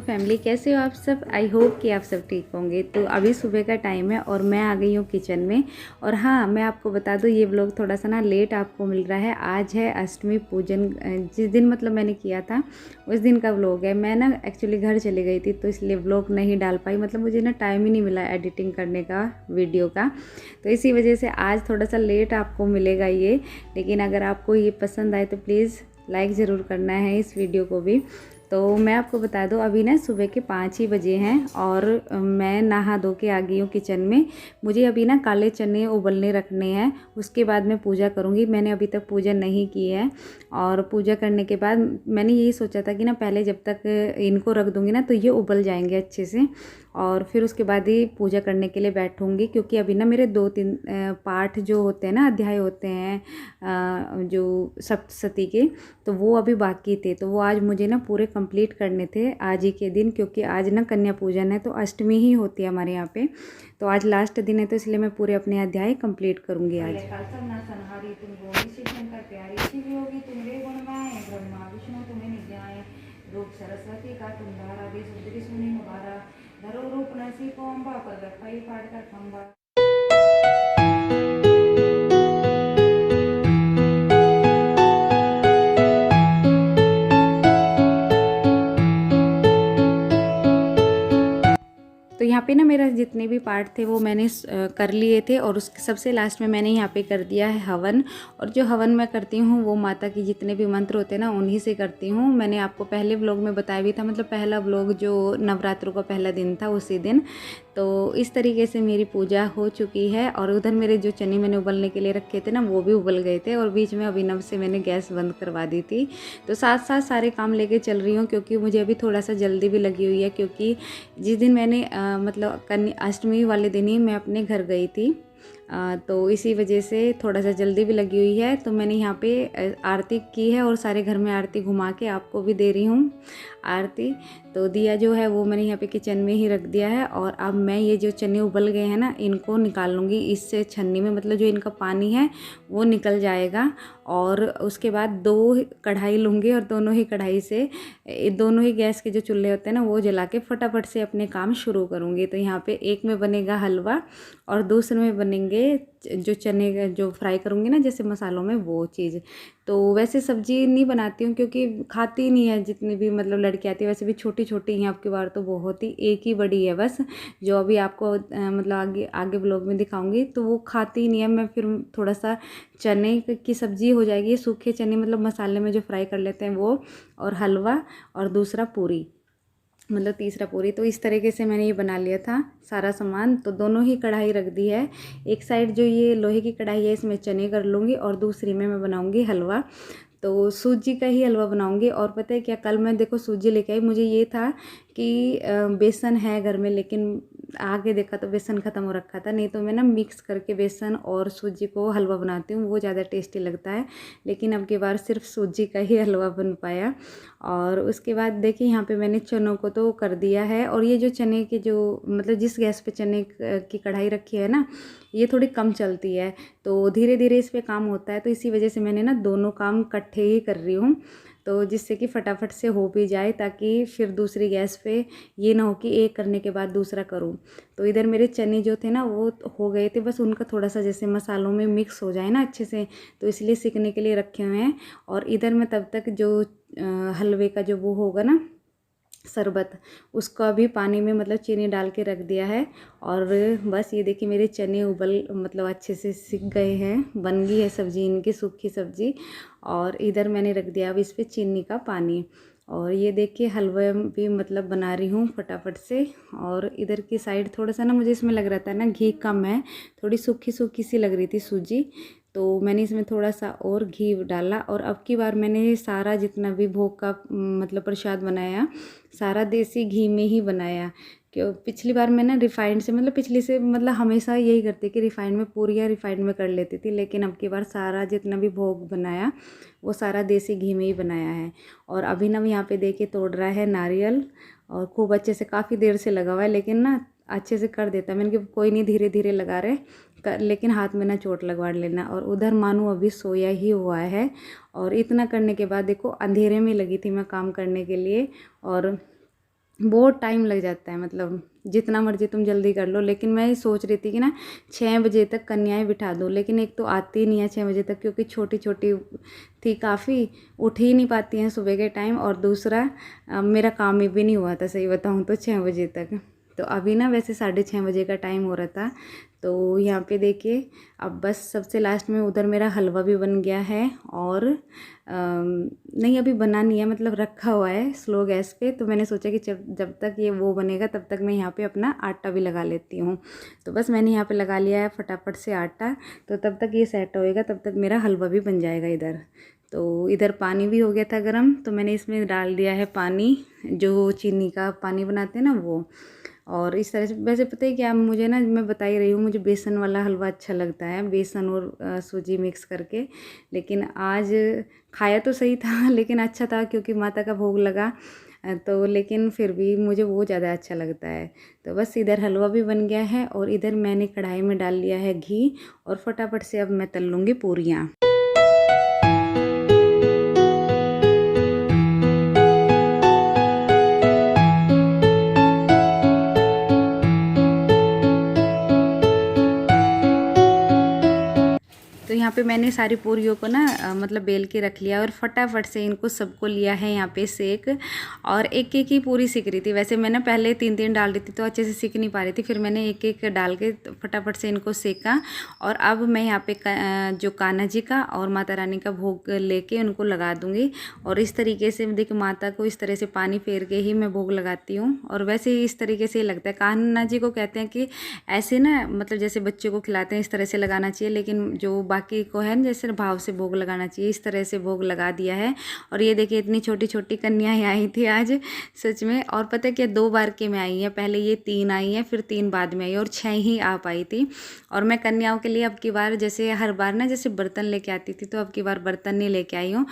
Family, कैसे हो आप सब। आई होप कि आप सब ठीक होंगे। तो अभी सुबह का टाइम है और मैं आ गई हूँ किचन में। और हाँ, मैं आपको बता दूँ, ये व्लॉग थोड़ा सा ना लेट आपको मिल रहा है। आज है अष्टमी पूजन, जिस दिन मतलब मैंने किया था उस दिन का व्लॉग है। मैं ना एक्चुअली घर चली गई थी तो इसलिए व्लॉग नहीं डाल पाई, मतलब मुझे ना टाइम ही नहीं मिला एडिटिंग करने का वीडियो का। तो इसी वजह से आज थोड़ा सा लेट आपको मिलेगा ये। लेकिन अगर आपको ये पसंद आए तो प्लीज़ लाइक ज़रूर करना है इस वीडियो को भी। तो मैं आपको बता दूं, अभी ना सुबह के 5 ही बजे हैं और मैं नहा धो के आ गई हूँ किचन में। मुझे अभी ना काले चने उबलने रखने हैं, उसके बाद मैं पूजा करूँगी। मैंने अभी तक पूजा नहीं की है और पूजा करने के बाद मैंने यही सोचा था कि ना पहले जब तक इनको रख दूँगी ना तो ये उबल जाएंगे अच्छे से, और फिर उसके बाद ही पूजा करने के लिए बैठूँगी। क्योंकि अभी ना मेरे 2-3 पाठ जो होते हैं ना, अध्याय होते हैं जो सप्तशती के, तो वो अभी बाकी थे। तो वो आज मुझे ना पूरे कंप्लीट करने थे आज ही के दिन, क्योंकि आज ना कन्या पूजन है तो अष्टमी ही होती है हमारे यहाँ पे। तो आज लास्ट दिन है तो इसलिए मैं पूरे अपने अध्याय कंप्लीट करूँगी आज। रूप सरस्वती का तुम्हारा भी सुंदरी सुनी मुबारा, धरो रूप नसी कोंबा पर रखई फाड़ कर खंबा। तो यहाँ पे ना मेरा जितने भी पार्ट थे वो मैंने कर लिए थे, और उसके सबसे लास्ट में मैंने यहाँ पे कर दिया है हवन। और जो हवन मैं करती हूँ वो माता की जितने भी मंत्र होते हैं ना उन्हीं से करती हूँ। मैंने आपको पहले व्लॉग में बताया भी था, मतलब पहला व्लॉग जो नवरात्रों का पहला दिन था उसी दिन। तो इस तरीके से मेरी पूजा हो चुकी है। और उधर मेरे जो चने मैंने उबलने के लिए रखे थे ना वो भी उबल गए थे, और बीच में अभिनव से मैंने गैस बंद करवा दी थी। तो साथ साथ सारे काम लेके चल रही हूँ, क्योंकि मुझे अभी थोड़ा सा जल्दी भी लगी हुई है। क्योंकि जिस दिन मैंने मतलब कन्या अष्टमी वाले दिन ही मैं अपने घर गई थी, तो इसी वजह से थोड़ा सा जल्दी भी लगी हुई है। तो मैंने यहाँ पे आरती की है और सारे घर में आरती घुमा के आपको भी दे रही हूँ आरती। तो दिया जो है वो मैंने यहाँ पे किचन में ही रख दिया है। और अब मैं ये जो चने उबल गए हैं ना इनको निकाल लूँगी इससे छन्नी में, मतलब जो इनका पानी है वो निकल जाएगा। और उसके बाद 2 कढ़ाई लूँगी और दोनों ही कढ़ाई से दोनों ही गैस के जो चूल्हे होते हैं ना वो जला के फटाफट से अपने काम शुरू करूँगी। तो यहाँ पे एक में बनेगा हलवा और दूसरे में बनेंगे जो चने जो फ्राई करूँगी ना जैसे मसालों में, वो चीज़। तो वैसे सब्जी नहीं बनाती हूँ क्योंकि खाती नहीं है जितनी भी मतलब लड़की आती है, वैसे भी छोटी छोटी हैं आपकी बार तो बहुत ही, एक ही बड़ी है बस, जो अभी आपको मतलब आगे आगे ब्लॉग में दिखाऊंगी। तो वो खाती नहीं है। मैं फिर थोड़ा सा चने की सब्जी हो जाएगी, सूखे चने मतलब मसाले में जो फ्राई कर लेते हैं वो, और हलवा, और दूसरा पूरी, मतलब तीसरा पूरी। तो इस तरीके से मैंने ये बना लिया था सारा सामान। तो दोनों ही कढ़ाई रख दी है। एक साइड जो ये लोहे की कढ़ाई है इसमें चने कर लूँगी और दूसरी में मैं बनाऊँगी हलवा। तो सूजी का ही हलवा बनाऊंगी। और पता है क्या, कल मैं देखो सूजी लेके आई, मुझे ये था कि बेसन है घर में, लेकिन आगे देखा तो बेसन ख़त्म हो रखा था। नहीं तो मैं ना मिक्स करके बेसन और सूजी को हलवा बनाती हूँ, वो ज़्यादा टेस्टी लगता है। लेकिन अब की बार सिर्फ सूजी का ही हलवा बन पाया। और उसके बाद देखिए यहाँ पे मैंने चनों को तो कर दिया है। और ये जो चने के जो मतलब जिस गैस पे चने की कढ़ाई रखी है ना ये थोड़ी कम चलती है, तो धीरे धीरे इस पर काम होता है। तो इसी वजह से मैंने ना दोनों काम इकट्ठे ही कर रही हूँ, तो जिससे कि फटाफट से हो भी जाए, ताकि फिर दूसरी गैस पे ये ना हो कि एक करने के बाद दूसरा करूँ। तो इधर मेरे चने जो थे ना वो हो गए थे, बस उनका थोड़ा सा जैसे मसालों में मिक्स हो जाए ना अच्छे से, तो इसलिए सीखने के लिए रखे हुए हैं। और इधर मैं तब तक जो हलवे का जो वो होगा ना शरबत, उसका भी पानी में मतलब चीनी डाल के रख दिया है। और बस ये देखिए मेरे चने उबल मतलब अच्छे से सिक गए हैं, बन गई है सब्ज़ी इनकी, सूखी सब्ज़ी। और इधर मैंने रख दिया अब इस पर चीनी का पानी। और ये देखिए हलवा भी मतलब बना रही हूँ फटाफट से। और इधर की साइड थोड़ा सा ना मुझे इसमें लग रहा था ना घी कम है, थोड़ी सूखी सूखी सी लग रही थी सूजी, तो मैंने इसमें थोड़ा सा और घी डाला। और अब की बार मैंने सारा जितना भी भोग का मतलब प्रसाद बनाया सारा देसी घी में ही बनाया। क्यों, पिछली बार मैं ना रिफाइंड से मतलब पिछली से मतलब हमेशा यही करती कि रिफाइंड में पूरियाँ रिफाइंड में कर लेती थी, लेकिन अब की बार सारा जितना भी भोग बनाया वो सारा देसी घी में ही बनाया है। और अभिनव यहाँ पे देखिए तोड़ रहा है नारियल, और खूब अच्छे से, काफ़ी देर से लगा हुआ है लेकिन ना अच्छे से कर देता है। मैंने कहा कोई नहीं धीरे धीरे लगा रहे कर, लेकिन हाथ में ना चोट लगवा लेना। और उधर मानू अभी सोया ही हुआ है। और इतना करने के बाद देखो अंधेरे में लगी थी मैं काम करने के लिए। और बहुत टाइम लग जाता है, मतलब जितना मर्जी तुम जल्दी कर लो। लेकिन मैं सोच रही थी कि ना 6 बजे तक कन्याएं बिठा दूँ, लेकिन एक तो आती ही नहीं है 6 बजे तक, क्योंकि छोटी छोटी थी काफ़ी, उठ ही नहीं पाती हैं सुबह के टाइम। और दूसरा मेरा काम भी नहीं हुआ था सही बताऊँ तो 6 बजे तक। तो अभी ना वैसे 6:30 बजे का टाइम हो रहा था। तो यहाँ पे देखिए अब बस सबसे लास्ट में उधर मेरा हलवा भी बन गया है। और नहीं अभी बना नहीं है, मतलब रखा हुआ है स्लो गैस पे। तो मैंने सोचा कि जब जब तक ये वो बनेगा तब तक मैं यहाँ पे अपना आटा भी लगा लेती हूँ। तो बस मैंने यहाँ पे लगा लिया है फटाफट से आटा। तो तब तक ये सेट होएगा, तब तक मेरा हलवा भी बन जाएगा इधर। तो इधर पानी भी हो गया था गर्म, तो मैंने इसमें डाल दिया है पानी, जो चीनी का पानी बनाते हैं ना वो। और इस तरह से वैसे पता है क्या, मुझे ना मैं बता ही रही हूँ, मुझे बेसन वाला हलवा अच्छा लगता है, बेसन और सूजी मिक्स करके। लेकिन आज खाया तो सही था लेकिन अच्छा था क्योंकि माता का भोग लगा। तो लेकिन फिर भी मुझे वो ज़्यादा अच्छा लगता है। तो बस इधर हलवा भी बन गया है और इधर मैंने कढ़ाई में डाल लिया है घी। और फटाफट से अब मैं तल लूँगी पूरियाँ। तो यहाँ पे मैंने सारी पूरियों को ना मतलब बेल के रख लिया और फटाफट से इनको सबको लिया है यहाँ पे सेक। और एक एक ही पूरी सेक रही थी। वैसे मैं ना पहले 3 डाल रही थी तो अच्छे से सेक नहीं पा रही थी, फिर मैंने एक एक डाल के फटाफट से इनको सेका। और अब मैं यहाँ पे जो कान्हा जी का और माता रानी का भोग लेके उनको लगा दूँगी। और इस तरीके से देखिए माता को इस तरह से पानी फेर के ही मैं भोग लगाती हूँ। और वैसे ही इस तरीके से ही लगता है। कान्हा जी को कहते हैं कि ऐसे ना मतलब जैसे बच्चे को खिलाते हैं इस तरह से लगाना चाहिए, लेकिन जो बाकी को है जैसे भाव से भोग लगाना चाहिए, इस तरह से भोग लगा दिया है। और ये देखिए इतनी छोटी छोटी कन्याएं आई थी आज सच में। और पता है क्या, 2 बार के में आई हैं, पहले ये 3 आई हैं, फिर 3 बाद में आई और 6 ही आ पाई थी। और मैं कन्याओं के लिए अब की बार जैसे हर बार ना जैसे बर्तन लेके आती थी, तो अब की बार बर्तन नहीं लेके आई हूँ।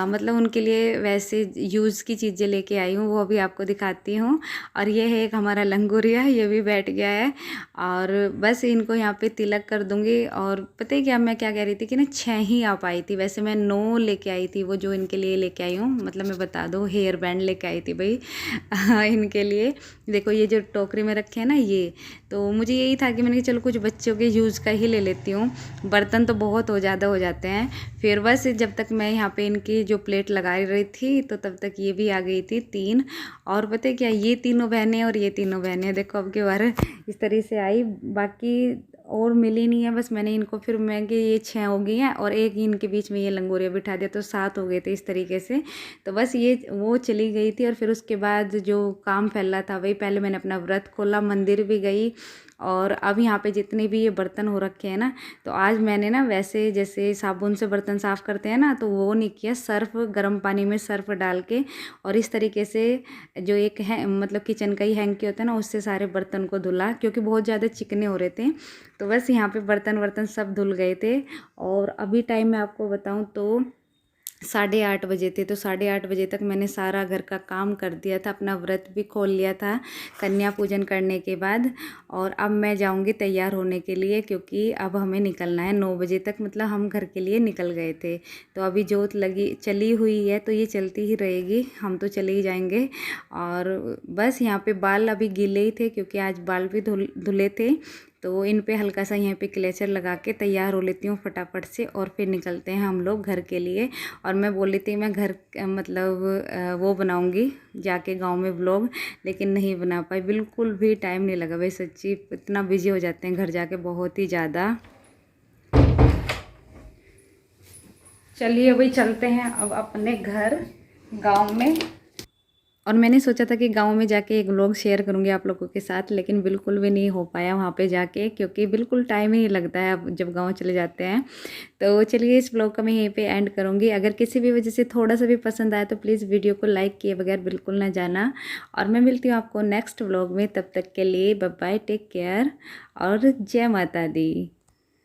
मतलब उनके लिए वैसे यूज़ की चीज़ें लेके आई हूँ, वो अभी आपको दिखाती हूँ। और ये है एक हमारा लंगोरिया, ये भी बैठ गया है। और बस इनको यहाँ पे तिलक कर दूँगी। और पता है क्या, मैं क्या कह रही थी कि ना 6 ही आ पाई थी, वैसे मैं 9 लेके आई थी, वो जो इनके लिए लेके आई हूँ। मतलब मैं बता दूँ हेयर बैंड लेके आई थी भाई इनके लिए। देखो ये जो टोकरी में रखे हैं ना ये, तो मुझे यही था कि मैंने कहा चलो कुछ बच्चों के यूज़ का ही ले लेती हूँ, बर्तन तो बहुत ज़्यादा हो जाते हैं। फिर बस जब तक मैं यहाँ पे इनकी जो प्लेट लगा रही थी तो तब तक ये भी आ गई थी 3। और पता है क्या, ये तीनों बहनें और ये तीनों बहनें देखो अब की बार इस तरह से आई। बाकी और मिली नहीं है, बस मैंने इनको फिर मैं कि ये 6 हो गई हैं और एक इनके बीच में ये लंगोरिया बिठा दिया तो 7 हो गए थे इस तरीके से। तो बस ये वो चली गई थी। और फिर उसके बाद जो काम फैला था वही, पहले मैंने अपना व्रत खोला, मंदिर भी गई। और अब यहाँ पे जितने भी ये बर्तन हो रखे हैं ना, तो आज मैंने ना वैसे जैसे साबुन से बर्तन साफ़ करते हैं ना, तो वो नहीं किया, सर्फ़ गर्म पानी में सर्फ़ डाल के और इस तरीके से जो एक है मतलब किचन का ही हैंकी होता है ना, उससे सारे बर्तन को धुला, क्योंकि बहुत ज़्यादा चिकने हो रहे थे। तो बस यहाँ पे बर्तन वर्तन सब धुल गए थे। और अभी टाइम मैं आपको बताऊँ तो 8:30 बजे थे। तो 8:30 बजे तक मैंने सारा घर का काम कर दिया था, अपना व्रत भी खोल लिया था कन्या पूजन करने के बाद। और अब मैं जाऊंगी तैयार होने के लिए, क्योंकि अब हमें निकलना है 9 बजे तक, मतलब हम घर के लिए निकल गए थे। तो अभी जोत लगी चली हुई है तो ये चलती ही रहेगी, हम तो चले ही जाएंगे। और बस यहाँ पे बाल अभी गीले ही थे क्योंकि आज बाल भी धुले थे। तो इन पे हल्का सा यहाँ पे क्लेचर लगा के तैयार हो लेती हूँ फटाफट से, और फिर निकलते हैं हम लोग घर के लिए। और मैं बोल रही थी मैं घर मतलब वो बनाऊँगी जाके गांव में व्लॉग, लेकिन नहीं बना पाई, बिल्कुल भी टाइम नहीं लगा भाई सच्ची, इतना बिजी हो जाते हैं घर जाके बहुत ही ज़्यादा। चलिए अभी चलते हैं अब अपने घर गांव में। और मैंने सोचा था कि गांव में जाके एक व्लॉग शेयर करूंगी आप लोगों के साथ, लेकिन बिल्कुल भी नहीं हो पाया वहां पे जाके, क्योंकि बिल्कुल टाइम ही नहीं लगता है अब जब गांव चले जाते हैं। तो चलिए इस व्लॉग का मैं यहीं पे एंड करूंगी। अगर किसी भी वजह से थोड़ा सा भी पसंद आया तो प्लीज़ वीडियो को लाइक किए बगैर बिल्कुल ना जाना। और मैं मिलती हूँ आपको नेक्स्ट व्लॉग में, तब तक के लिए बाय बाय, टेक केयर और जय माता दी।